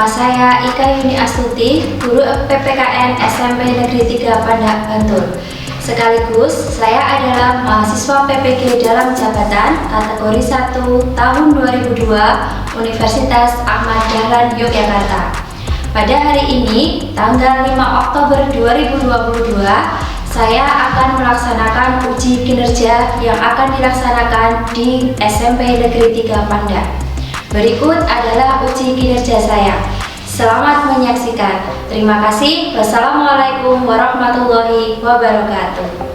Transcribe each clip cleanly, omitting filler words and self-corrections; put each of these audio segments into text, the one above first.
Nama saya Ika Yuni Astuti, guru PPKN SMP Negeri 3 Pandak, Bantul. Sekaligus, saya adalah mahasiswa PPG dalam jabatan kategori 1 tahun 2002 Universitas Ahmad Dahlan Yogyakarta. Pada hari ini, tanggal 5 Oktober 2022, saya akan melaksanakan uji kinerja yang akan dilaksanakan di SMP Negeri 3 Pandak. Berikut adalah uji kinerja saya. Selamat menyaksikan. Terima kasih. Wassalamualaikum warahmatullahi wabarakatuh.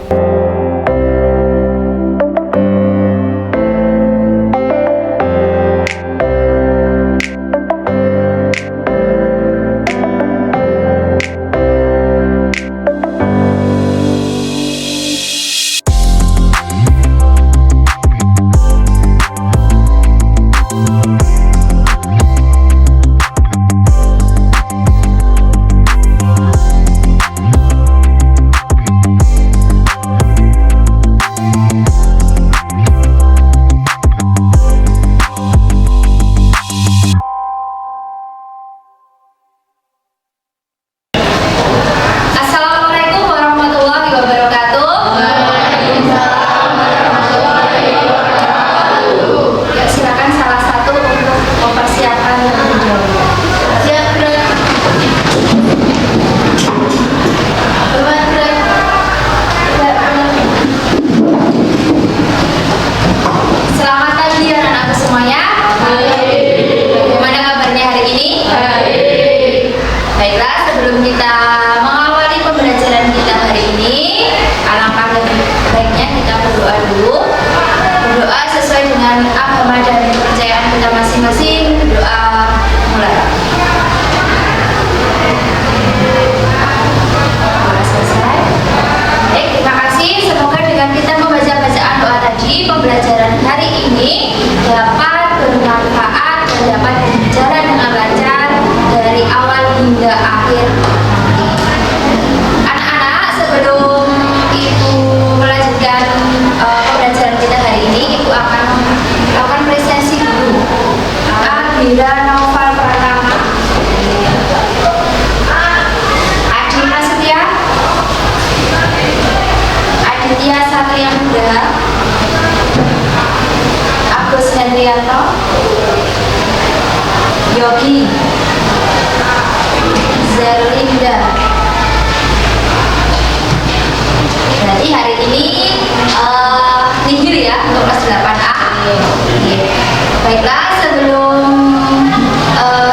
Sebelum kita mengawali pembelajaran kita hari ini, alangkah lebih baiknya kita berdoa dulu. Berdoa sesuai dengan agama dan kepercayaan kita masing-masing. Doa mulai. Selesai. Baik, terima kasih. Semoga dengan kita membaca bacaan doa tadi, pembelajaran hari ini dapat bermanfaat dan dapat berjalan dengan lancar dari awal hingga akhir. Anak-anak, sebelum Ibu melanjutkan pembelajaran kita hari ini, Ibu akan melakukan presentasi dulu. Abira Noval Pratama, Adi Prasetya, Aditya Satria Nugraha, Agus Hendrianto, Yogi, Zerlinda. Berarti hari ini nihil ya untuk kelas 8A. Baiklah, sebelum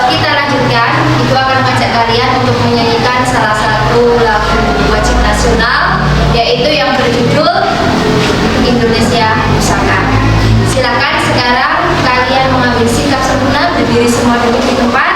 kita lanjutkan, Ibu akan mengajak kalian untuk menyanyikan salah satu lagu wajib nasional, yaitu yang berjudul Indonesia Pusaka. Silakan sekarang kalian mengambil sikap sempurna, berdiri semua dulu di tempat.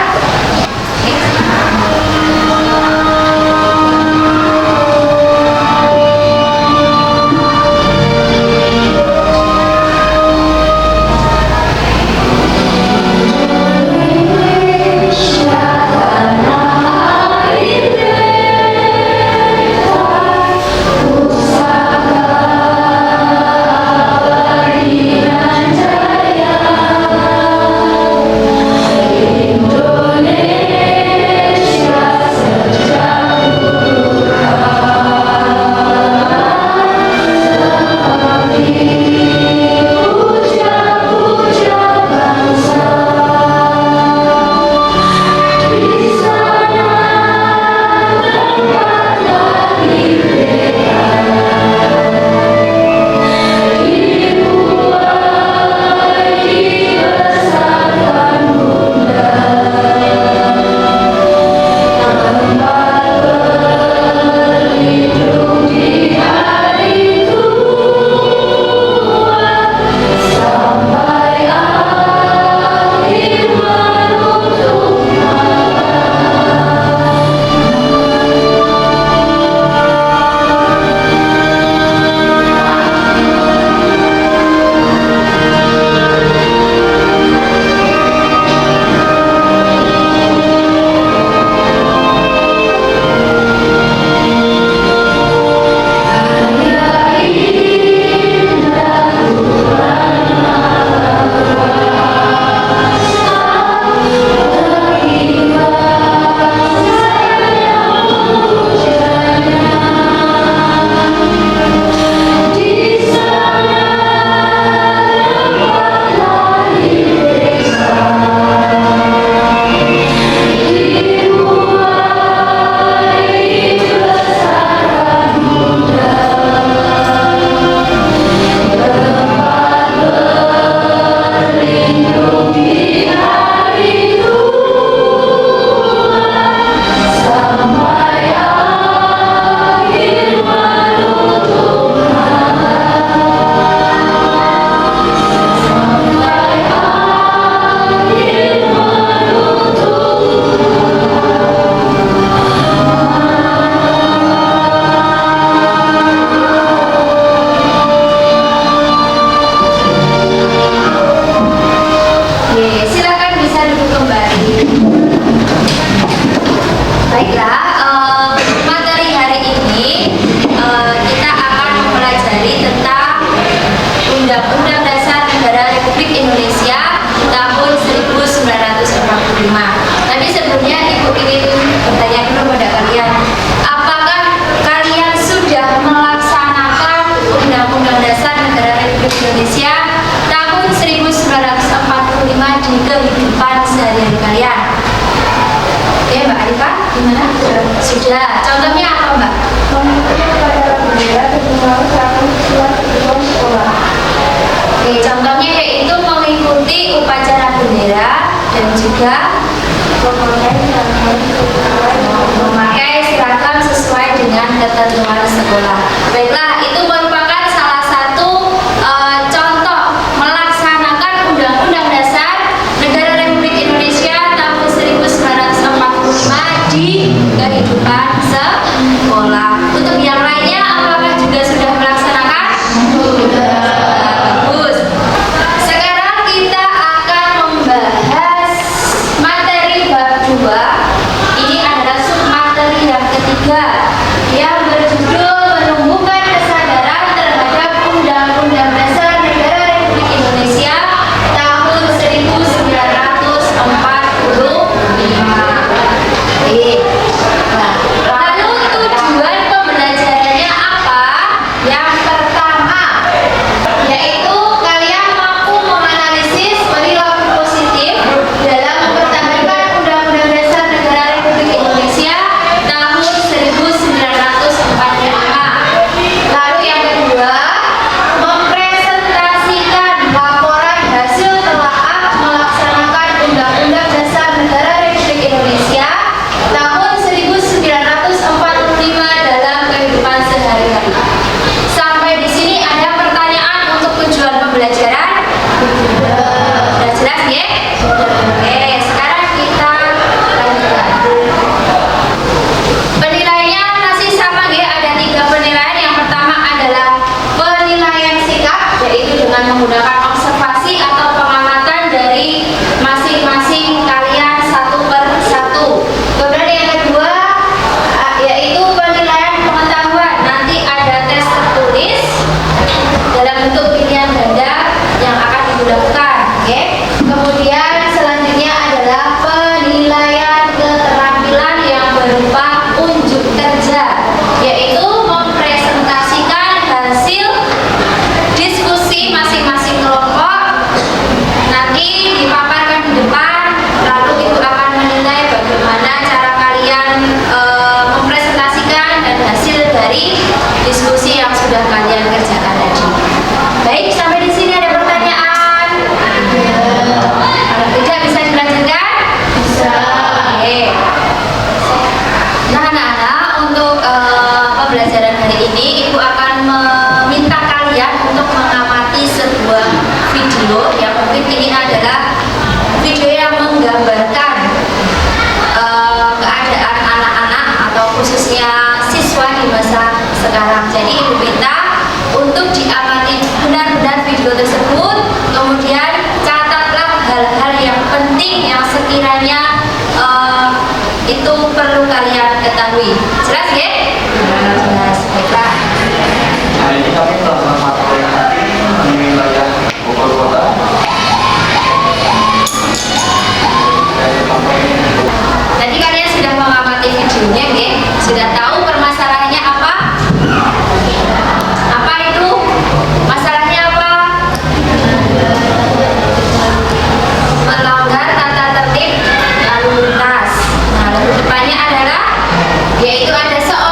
Sudah. Contohnya apa, Mbak? Mengikuti upacara bendera ketinggalan saat siswa sebelum sekolah. Oke, contohnya yaitu mengikuti upacara bendera dan juga memakai seragam sesuai dengan ketentuan sekolah. Baiklah, itu merupakan salah satu contoh melaksanakan Undang-Undang Dasar Negara Republik Indonesia tahun 1945 di kehidupan sekolah. Untuk yang lainnya, apakah juga sudah melaksanakan? Bagus. Sekarang kita akan membahas materi bab 2. Ini adalah submateri yang ketiga yang berjudul menumbuhkan kesadaran terhadap Undang-Undang Dasar Negara Republik Indonesia tahun 1945. Lalu tujuan pembelajarannya apa? Yang pertama yaitu kalian mampu menganalisis perilaku positif dalam mempertahankan Undang-Undang Dasar Negara Republik Indonesia tahun 1945. Lalu yang kedua, mempresentasikan laporan hasil telaah melaksanakan Undang-Undang Dasar Negara Republik Indonesia tahun 1945 dalam kehidupan sehari-hari. Sampai di sini ada pertanyaan untuk tujuan pembelajaran? Sudah jelas ya? Oke, sekarang kita lanjutkan. Penilaiannya masih sama ya, ada 3 penilaian. Yang pertama adalah penilaian sikap, yaitu dengan menggunakan observasi atau pengamatan dari masing-masing kalian satu per satu. Kemudian yang kedua yaitu penilaian pengetahuan. Nanti ada tes tertulis dalam bentuk pilihan ganda yang akan dilakukan. Oke. Kemudian selanjutnya adalah penilaian keterampilan yang berupa unjuk kerja, yaitu mempresentasikan hasil diskusi masing-masing kelompok, nanti dipaparkan di depan, lalu ibu akan menilai bagaimana cara kalian mempresentasikan dan hasil dari diskusi yang sudah kalian kerjakan tadi. Baik, sampai di sini ada pertanyaan? Kalau tidak bisa dilanjutkan? Bisa. Oke. Nah, anak-anak, untuk pembelajaran hari ini ibu akan meminta kalian untuk mengamati sebuah video yang mungkin ini adalah video yang menggambarkan keadaan anak-anak atau khususnya siswa di masa sekarang. Jadi ibu minta untuk diamati benar-benar video tersebut, kemudian catatlah hal-hal yang penting yang sekiranya itu perlu kalian ketahui. Jelas ya? Jelas. Baiklah. Hari ini kami telah mengamati di wilayah Bogor Kota. Tadi kalian sudah mengamati videonya, ya? Sudah tahu permasalahannya apa? Apa itu? Masalahnya apa? Melanggar tata tertib lalu lintas. Nah, lalu depannya adalah yaitu ada seorang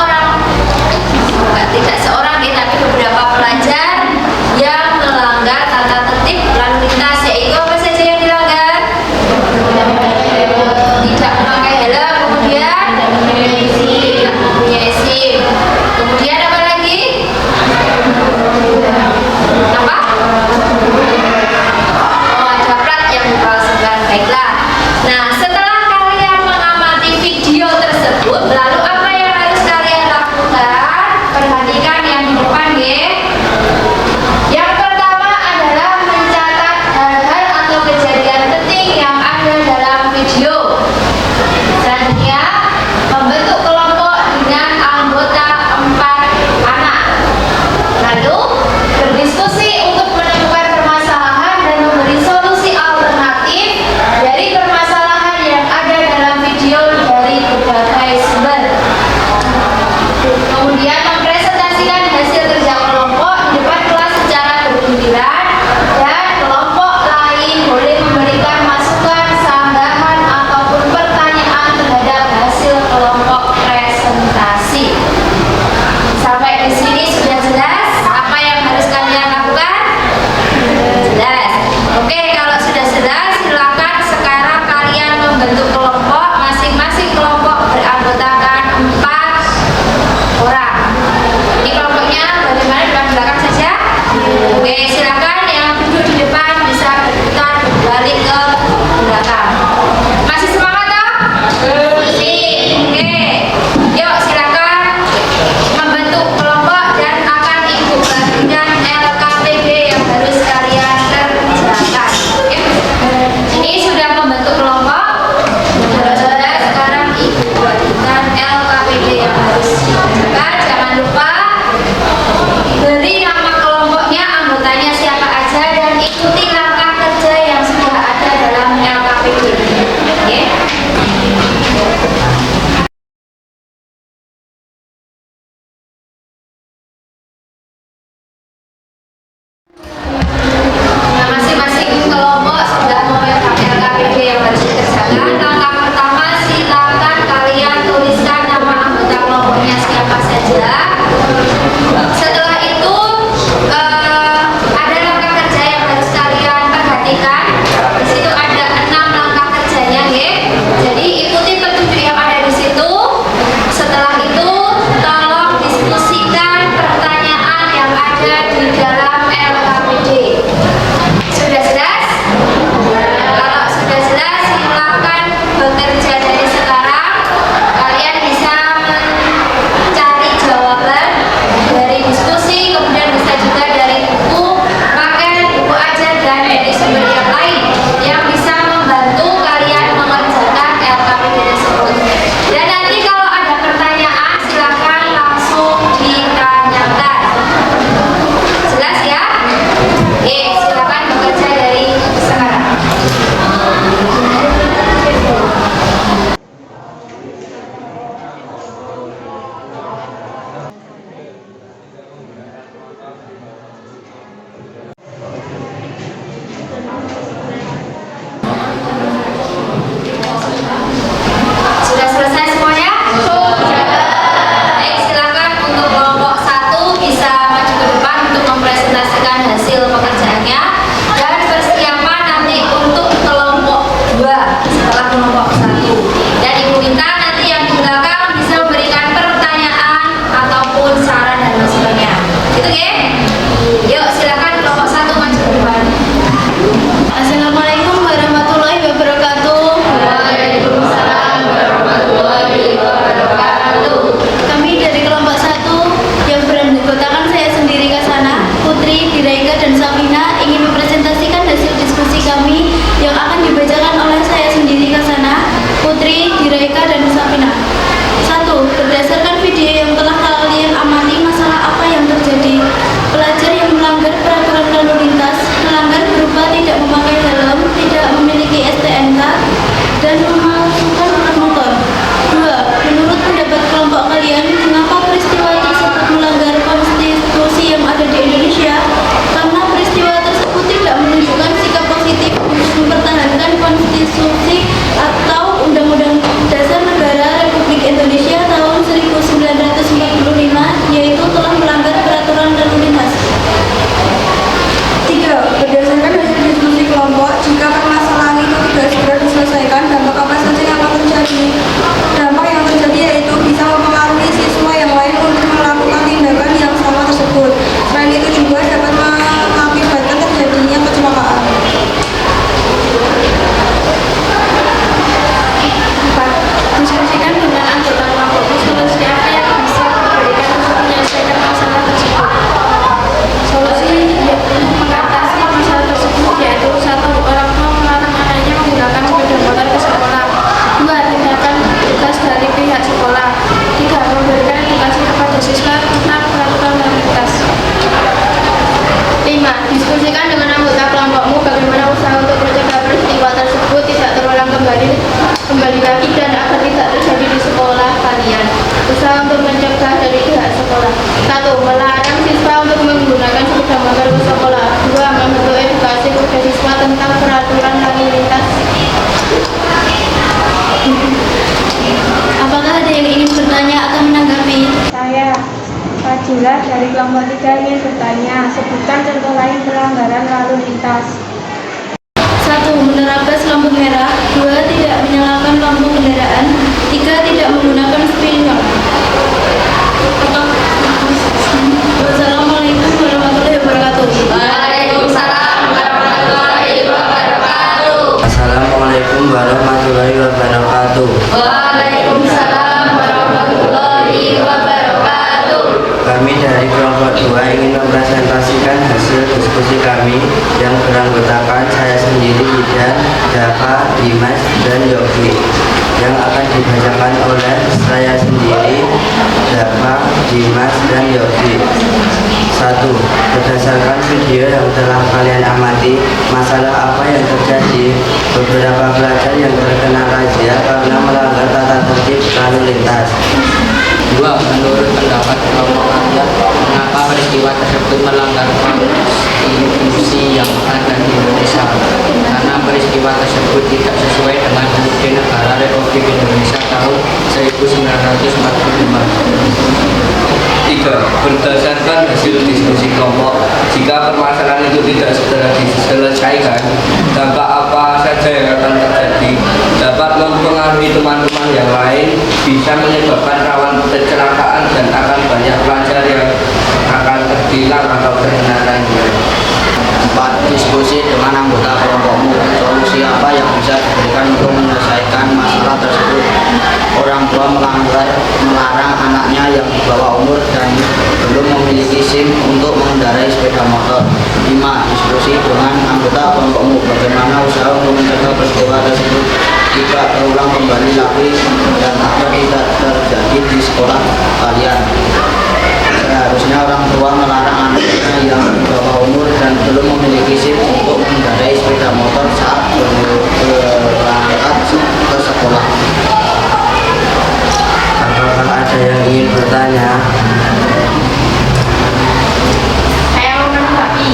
kembali lagi dan agar tidak terjadi di sekolah kalian. Usaha untuk mencegah dari pihak sekolah. 1. Melarang siswa untuk menggunakan sepeda motor ke sekolah. 2. Membentuk edukasi kepada siswa tentang peraturan lalu lintas. Apakah ada yang ingin bertanya atau menanggapi? Saya, Fadila dari kelompok 3 ingin bertanya, sebutkan contoh lain pelanggaran lalu lintas. 1. Menerabas lampu merah. 2. Tidak menyalakan lampu kendaraan. 3. Tidak menggunakan spidol. Wassalamualaikum warahmatullahi wabarakatuh. Waalaikumsalam warahmatullahi wabarakatuh. Assalamualaikum warahmatullahi wabarakatuh. Waalaikumsalam warahmatullahi wabarakatuh. Kami dari kelompok 2 ingin mempresentasikan hasil diskusi kami yang beranggotakan saya sendiri, Ida, Dava, Dimas, dan Yogi, yang akan dibacakan oleh saya sendiri, Dava, Dimas, dan Yogi. 1. Berdasarkan video yang telah kalian amati, masalah apa yang terjadi? Beberapa pelajar yang terkena razia karena melanggar tata tertib lalu lintas. 2. Menurut pendapat kelompok kalian, mengapa peristiwa tersebut melanggar konstitusi yang ada di Indonesia? Karena peristiwa tersebut tidak sesuai dengan UUD Negara Republik Indonesia tahun 1945. 3. Berdasarkan hasil diskusi kelompok, jika permasalahan itu tidak segera diselesaikan, dampak apa saja yang akan terjadi? Dapat mempengaruhi teman-teman yang lain, bisa menyebabkan rawan kecelakaan, dan akan banyak pelajar yang akan tertilang atau terkena razia. 4. Diskusi dengan anggota kelompokmu, solusi apa yang bisa diberikan untuk menyelesaikan masalah tersebut? Orang tua melarang anaknya yang di bawah umur dan belum memiliki SIM untuk mengendarai sepeda motor. 5. Diskusi dengan anggota kelompokmu, bagaimana usaha untuk mencegah peristiwa tersebut tidak terulang kembali lagi dan agar tidak terjadi di sekolah kalian. Seharusnya orang tua melarang anaknya yang di bawah umur dan belum memiliki SIM untuk mengendarai sepeda motor saat berangkat ke sekolah. Apakah ada yang ingin bertanya? Saya mau menanggapi.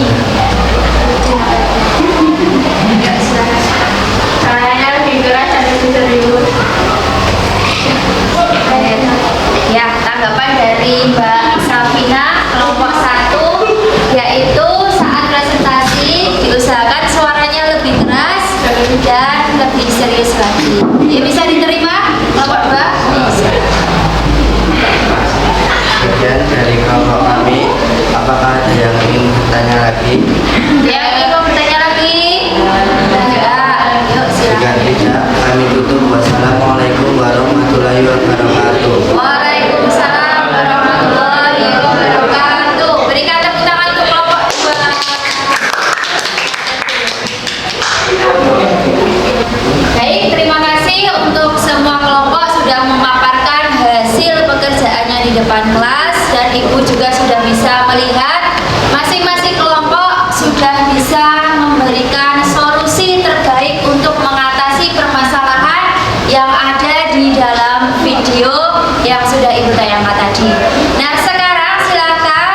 Caranya lebih keras dan lebih serius. Ya, tanggapan dari Mbak Safina kelompok 1 yaitu saat presentasi diusahakan suaranya lebih keras dan lebih serius lagi. Ya, bisa diterima kelompok 2? Bisa. Kemudian dari kelompok kami, apakah ada yang ingin bertanya lagi? Yang ingin mau bertanya lagi? Ya, yuk Jika silakan. tidak, kami tutup. Wassalamualaikum warahmatullahi wabarakatuh. Waalaikumsalam warahmatullahi wabarakatuh. Berikan tepuk tangan untuk kelompok 2. Baik, terima kasih untuk semua kelompok sudah memaparkan hasil pekerjaannya di depan kelas, dan Ibu juga sudah bisa melihat masing-masing kelompok sudah bisa memberikan solusi terbaik untuk mengatasi permasalahan yang ada di dalam video yang sudah Ibu tayangkan tadi. Nah, sekarang silakan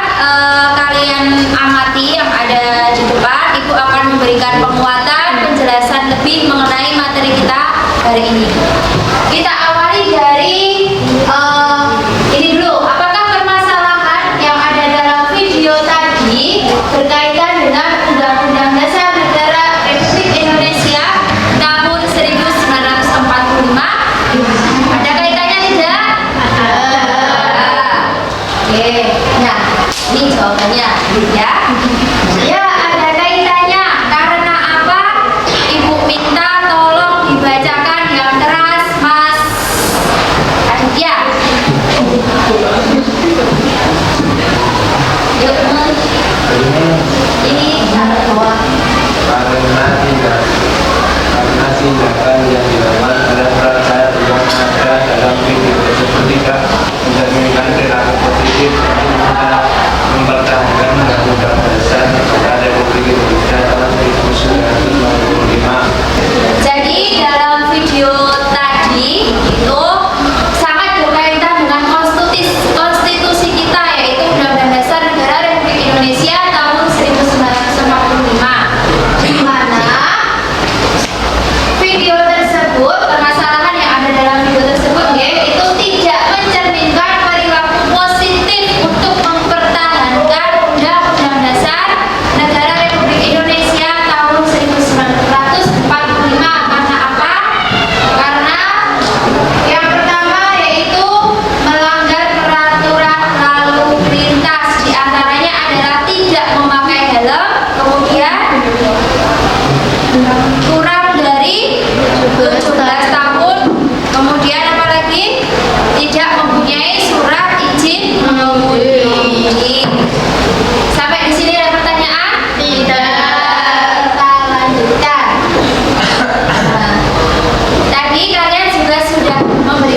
kalian amati yang ada di depan. Ibu akan memberikan penguatan, penjelasan lebih mengenai materi kita hari ini. Kita awali dari ini dulu. Apakah permasalahan yang ada dalam video tadi berkaitan dengan Undang-Undang Dasar Negara Republik Indonesia tahun 1945? Ada kaitannya tidak? Ada. Oke. Nah, ini jawabannya ya. Ya, ada kaitannya. Karena apa? Ibu minta tolong dibacakan yang keras, Mas Aditya. Yuk, Mas. Ini cara bawah. Karena tindakan yang dilakukan oleh pelajar yang ada dalam video tersebut tidak mencerminkan perilaku positif, mempertahankan undang-undang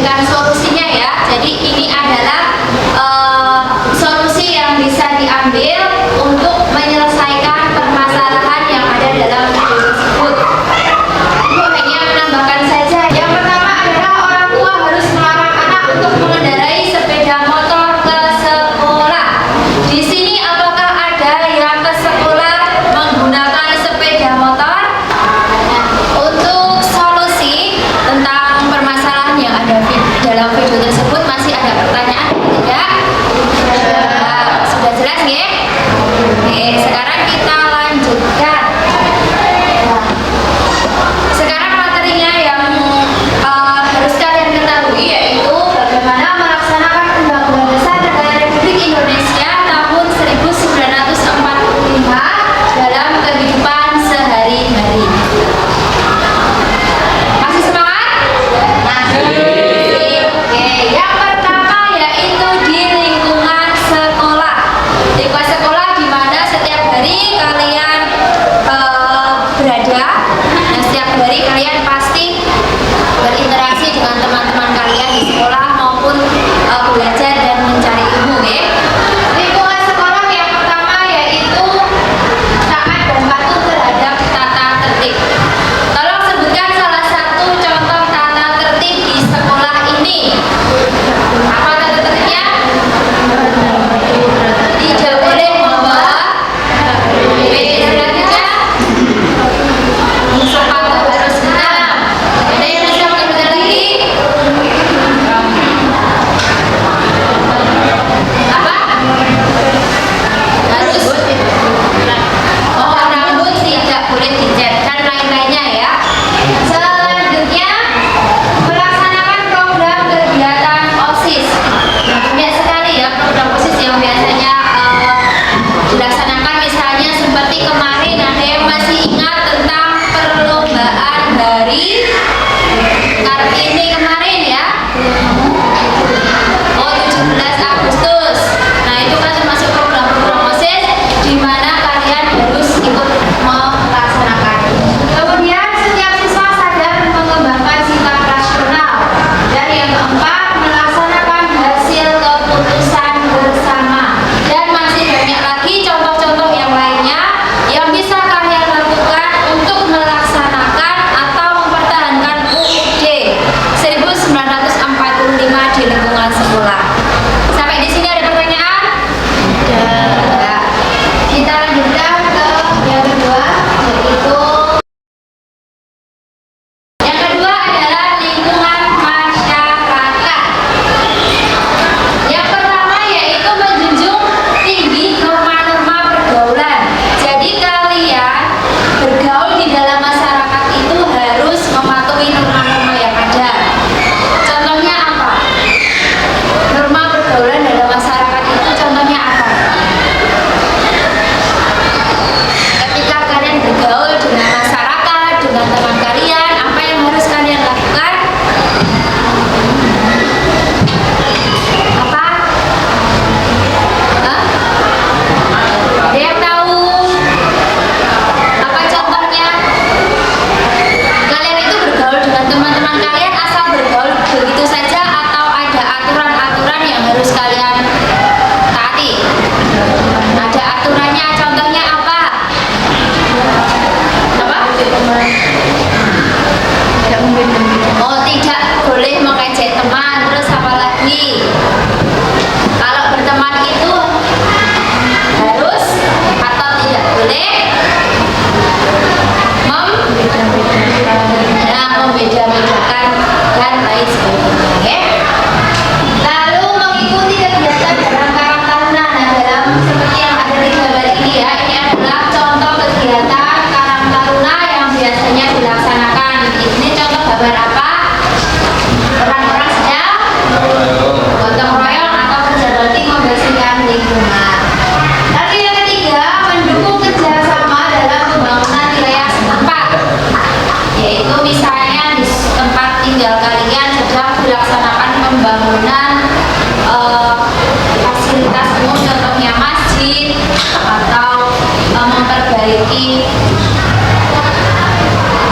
memberikan solusinya ya. Jadi ini adalah solusi yang bisa diambil untuk menyelesaikan permasalahan yang ada dalam video tersebut. Ibu hanya menambahkan saja. Yang pertama adalah orang tua harus melarang anak untuk mengendarai sepeda motor ke sekolah. Di sini apakah ada yang ke sekolah menggunakan sepeda motor? Untuk solusi tentang permasalahan yang ada dalam video tersebut masih ada pertanyaan tidak? Sudah jelas ya? Oke, sekarang kita lanjutkan. Sekarang materinya yang harus kalian ketahui yaitu bagaimana melaksanakan Undang-Undang Dasar Negara Republik Indonesia tahun 1945 dalam kehidupan sehari-hari. Masih semangat? Masih. Oke, yang pertama yaitu di lingkungan sekolah. Lingkungan sekolah di mana setiap hari kalian berada. Nah, setiap hari kalian pasti berinteraksi dengan teman-teman kalian di sekolah maupun belajar dan mencari ilmu ya. Lingkungan sekolah yang pertama yaitu taat dan patuh terhadap tata tertib. Tolong sebutkan salah satu contoh tata tertib di sekolah ini. Apa tata tertibnya? Tidak boleh membawa sepatu harus hitam. Ada yang bisa berbeda lagi? Apa? Harus rambut tidak boleh dicat dan lain-lainnya ya. Selanjutnya melaksanakan program kegiatan OSIS. Banyak sekali ya program OSIS yang biasanya dilaksanakan, misalnya seperti kemarin ada yang masih ingat tentang perlombaan hari Kartini kemarin ya. Oh, 17 Agustus. Nah, itu kan termasuk program-program OSIS di mana kalian harus ikut melaksanakan. Kemudian setiap siswa sadar mengembangkan sikap rasional. Dan yang keempat, melaksanakan hasil keputusan bersama. Dan masih banyak lagi contoh-contoh yang lainnya yang bisa kalian lakukan untuk melaksanakan atau mempertahankan UUD 1945 di lingkungan sekolah. Sampai di sini ada pertanyaan? Tidak. Kita lanjutkan ke yang kedua, yaitu yang kedua adalah lingkungan masyarakat. Yang pertama yaitu menjunjung tinggi norma-norma pergaulan. Jadi kalian bergaul di dalam masyarakat itu harus mematuhi norma-norma yang ada. Contohnya apa? Norma pergaulan dalam masyarakat itu contohnya apa? Ketika kalian bergaul dengan masyarakat, dengan teman kalian, apa yang harus kalian lakukan? Apa? Hah? Ada yang tahu? Apa contohnya? Kalian itu bergaul dengan teman-teman kalian asal bergaul begitu saja atau ada aturan-aturan yang harus kalian taati? Ada aturannya, contohnya apa? Apa? Oh, tidak boleh mengejek teman. Terus apa lagi? Kalau berteman itu harus atau tidak boleh membeda-bedakan dan lain sebagainya ya. Lalu mengikuti kegiatan dalam Karang Taruna. Nah, dalam seperti yang ada di gambar ini ya, ini adalah contoh kegiatan Karang Taruna yang biasanya dilaksanakan. Ini contoh gambar apa? Orang-orang sedang gotong royong atau kerja bakti membersihkan lingkungan. Lalu yang ketiga, mendukung kerjasama dalam pembangunan wilayah setempat. Yaitu misalnya di tempat tinggal kalian sedang dilaksanakan pembangunan fasilitas umum, contohnya masjid atau memperbaiki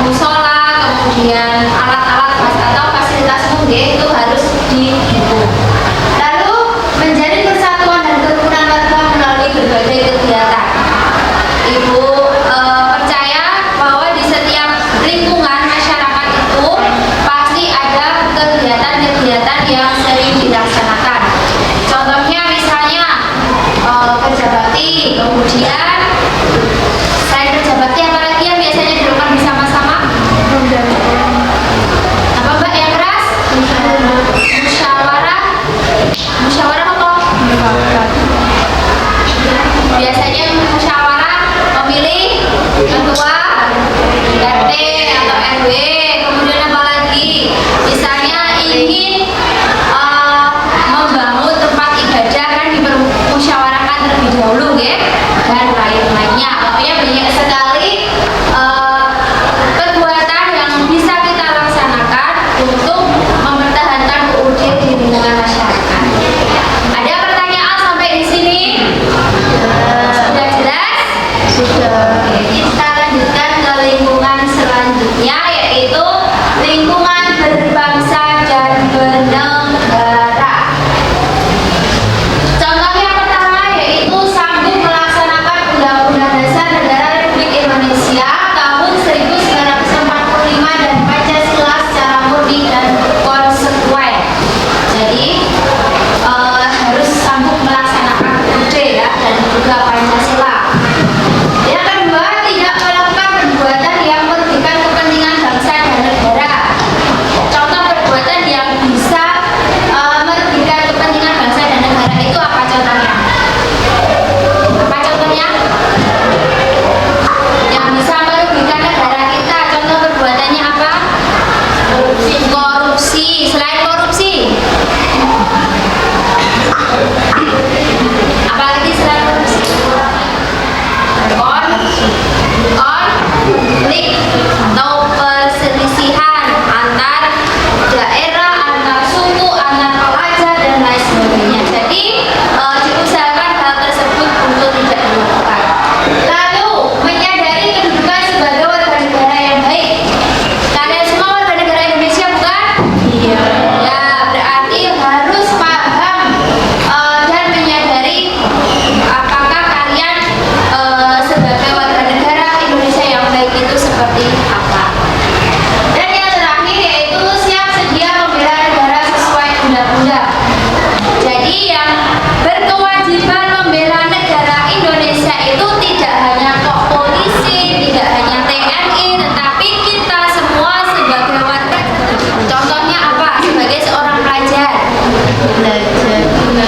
musola, kemudian alat-alat atau fasilitas umum, itu harus yang sering dilaksanakan. Contohnya misalnya kerja bakti, kemudian selain kerja bakti apalagi yang biasanya dilakukan bersama-sama? Apa Mbak yang keras? Musyawarah. Musyawarah apa? Biasanya musyawarah memilih ketua RT atau RW. Kemudian apa lagi? Misalnya ingin membangun tempat ibadah kan dipermusyawarahkan terlebih dahulu ya, dan lain-lainnya. Pokoknya banyak sekali perbuatan yang bisa kita laksanakan untuk mempertahankan UUD di lingkungan masyarakat. Ada pertanyaan sampai di sini? Sudah jelas? Sudah. Oke, kita lanjutkan ke lingkungan selanjutnya, yaitu lingkungan berbangsa dan bernegara. Contoh yang pertama yaitu sambung melaksanakan Undang-Undang Dasar Negara Republik Indonesia tahun 1945 dan Pancasila secara murni dan konsekuen. Jadi harus sambung melaksanakan UUD ya, dan juga Pancasila. Yang kedua, tidak melakukan perbuatan yang merugikan kepentingan bangsa dan negara. Contoh perbuatan yang bisa merugikan kepentingan bangsa dan negara itu apa contohnya? Apa contohnya? Yang bisa merugikan negara kita, contoh perbuatannya apa? Korupsi. Selain korupsi, apalagi selain korupsi? Konflik atau perselisihan antar daerah, antar suku, antar pelajar dan lain sebagainya. Jadi diusahakan hal tersebut untuk tidak dilakukan. Lalu menyadari kedudukan sebagai warga negara yang baik. Kalian semua warga negara Indonesia bukan? Iya. Ya, berarti harus paham dan menyadari apakah kalian sebagai warga negara Indonesia yang baik itu seperti apa. Dan yang terakhir yaitu siap sedia membela negara sesuai undang-undang. Jadi yang berkewajiban membela negara Indonesia itu tidak hanya kok polisi, tidak hanya TNI, tetapi kita semua sebagai warga. Contohnya apa? Sebagai seorang pelajar,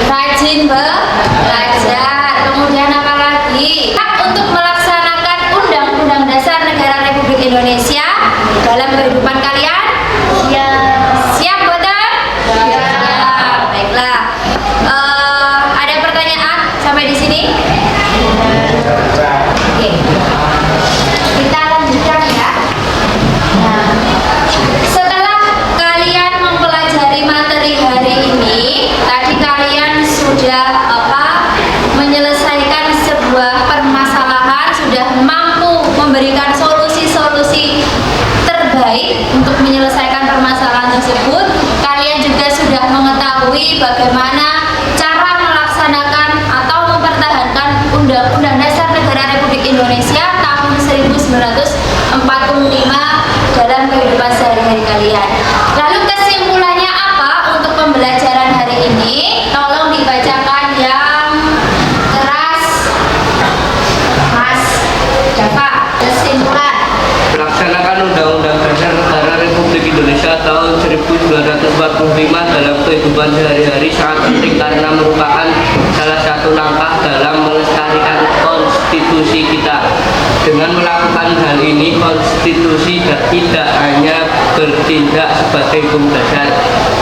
rajin belajar. Kemudian apa lagi? Hak untuk melaksanakan Undang-Undang Dasar Negara Republik Indonesia dalam kehidupan kalian? Siap betul? Siap. Baiklah. Ada pertanyaan sampai di sini? Oke. Kita lanjutkan ya. Nah, setelah kalian mempelajari materi hari ini, tadi kalian sudah menyelesaikan sebuah permasalahan, sudah mampu memberikan solusi-solusi terbaik untuk menyelesaikan permasalahan tersebut. Kalian juga sudah mengetahui bagaimana cara melaksanakan atau mempertahankan Undang-Undang Dasar Negara Republik Indonesia tahun 1945 dalam kehidupan sehari-hari kalian. Lalu kesimpulannya apa untuk pembelajaran hari ini? Tolong dibacakan yang keras, Mas Jaka. Kesimpulan. Melaksanakan Undang-Undang Dasar Negara Republik Indonesia tahun 1945 dalam kehidupan sehari-hari sangat penting karena merupakan salah satu langkah dalam melestarikan konstitusi kita. Dengan melakukan hal ini, konstitusi tidak hanya bertindak sebagai hukum dasar,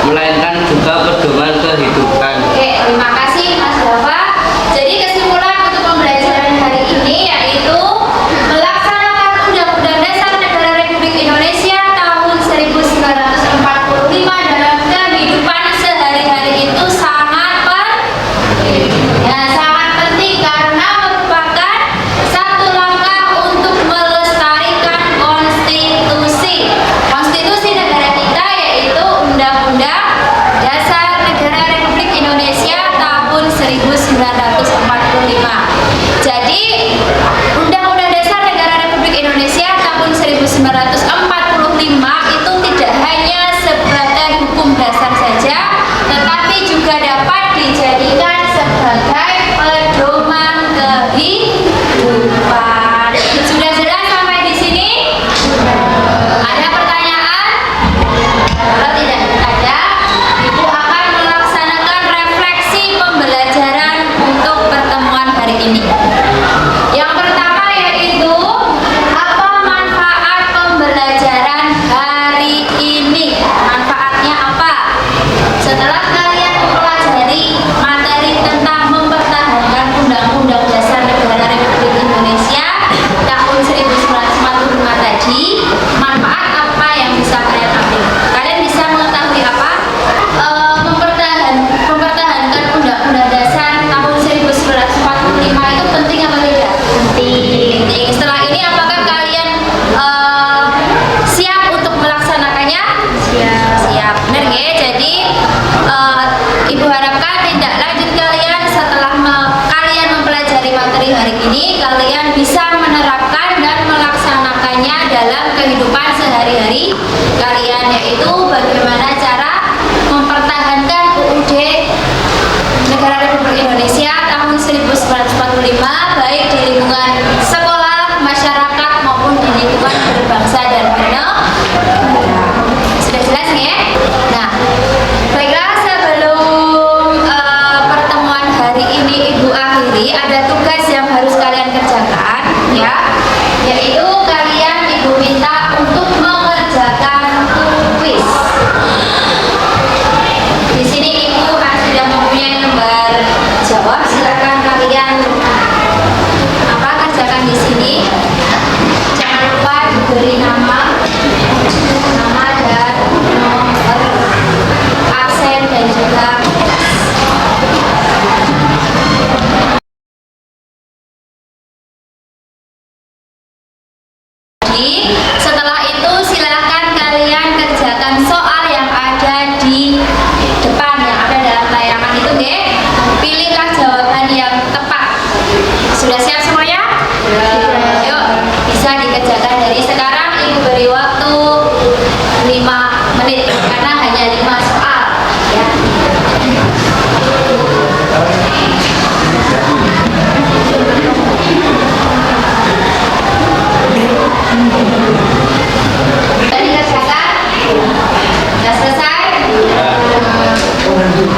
melainkan juga pedoman kehidupan. Oke, terima kasih Mas Java. Jadi kesimpulan untuk pembelajaran hari ini yaitu melaksanakan Undang-Undang Dasar Negara Republik Indonesia tahun 1945 dalam kehidupan sehari-hari itu sangat penting karena merupakan satu langkah untuk melestarikan konstitusi negara kita, yaitu Undang-Undang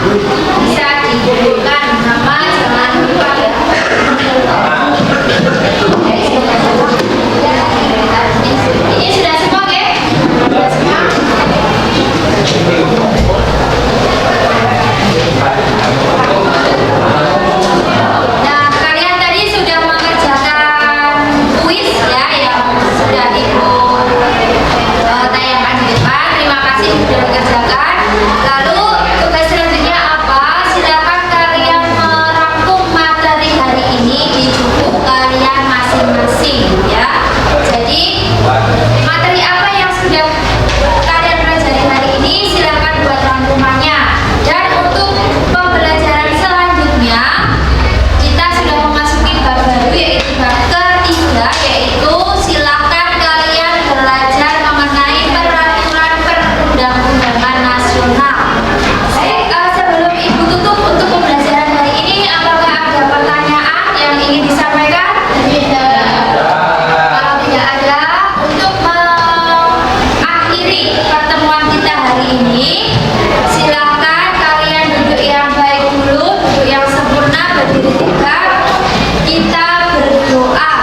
Bisa dikumpulkan nama, jangan lupa ya. Ini sudah semua ya? Sudah semua? Nah, kalian tadi sudah mengerjakan kuis ya yang sudah ikut tayangan di depan. Terima kasih sudah mengerjakan. Lalu tugas selanjutnya apa? Silakan kalian merangkum materi hari ini di buku kalian masing-masing ya. Jadi materi apa yang sudah kalian pelajari hari ini silakan buat rangkumannya. Dan untuk pembelajaran selanjutnya kita sudah memasuki bab baru yaitu bab ketiga, yaitu silakan kalian belajar mengenai peraturan perundang-undangan nasional. Sebelum Ibu tutup untuk pembelajaran hari ini, apakah ada pertanyaan yang ingin disampaikan? Kalau tidak ada, untuk mengakhiri pertemuan kita hari ini, silakan kalian duduk yang baik dulu, duduk yang sempurna, berdiri tegak. Kita berdoa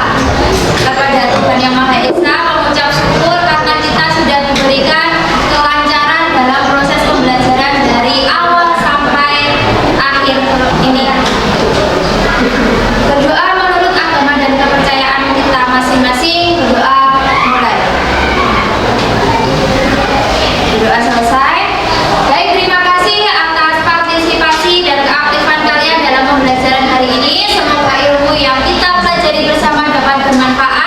kepada Tuhan Yang Maha Esa, mengucap syukur karena kita sudah diberikan kelancaran dalam proses pembelajaran dari awal sampai akhir ini. Berdoa menurut agama dan kepercayaan kita masing-masing. Berdoa mulai. Berdoa selesai. Baik, terima kasih atas partisipasi dan keaktifan kalian dalam pembelajaran hari ini. Semoga ilmu yang kita pelajari bersama dapat bermanfaat